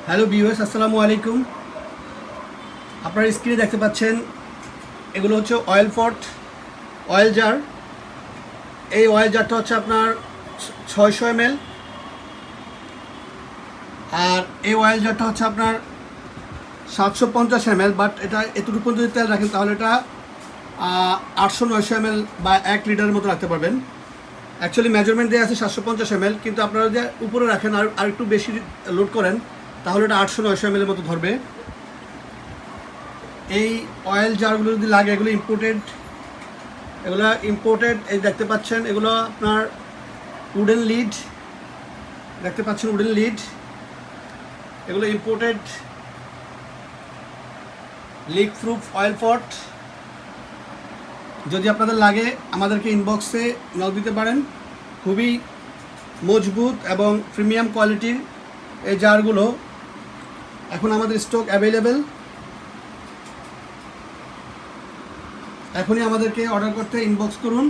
Hello viewers, আসসালামু আলাইকুম। আপনারা স্ক্রিনে দেখতে পাচ্ছেন এগুলো হচ্ছে অয়েল পট, অয়েল জার। এই অয়েল জারটা হচ্ছে আপনার 600 ml, আর এই অয়েল জারটা হচ্ছে আপনার 750 ml। বাট এটা এতটুকু যদি তেল রাখেন তাহলে এটা 800-900 ml বা 1 লিটারের মতো রাখতে পারবেন। অ্যাকচুয়ালি মেজারমেন্ট দেওয়া আছে 750 ml, কিন্তু আপনারা যদি উপরে রাখেন আর একটু বেশি লোড করেন তাহলে এটা 800-900 ml এর মতো ধরবে। এই অয়েল জারগুলো যদি লাগে, এগুলো ইম্পোর্টেড। এই দেখতে পাচ্ছেন এগুলো আপনার উডেন লিড, দেখতে পাচ্ছেন উডেন লিড, এগুলো ইম্পোর্টেড লিক প্রুফ অয়েল পট। যদি আপনাদের লাগে আমাদেরকে ইনবক্সে নক দিতে পারেন। খুবই মজবুত এবং প্রিমিয়াম কোয়ালিটির এই জারগুলো এখন আমাদের স্টক অ্যাভেলেবেল। এখনই আমাদেরকে অর্ডার করতে ইনবক্স করুন।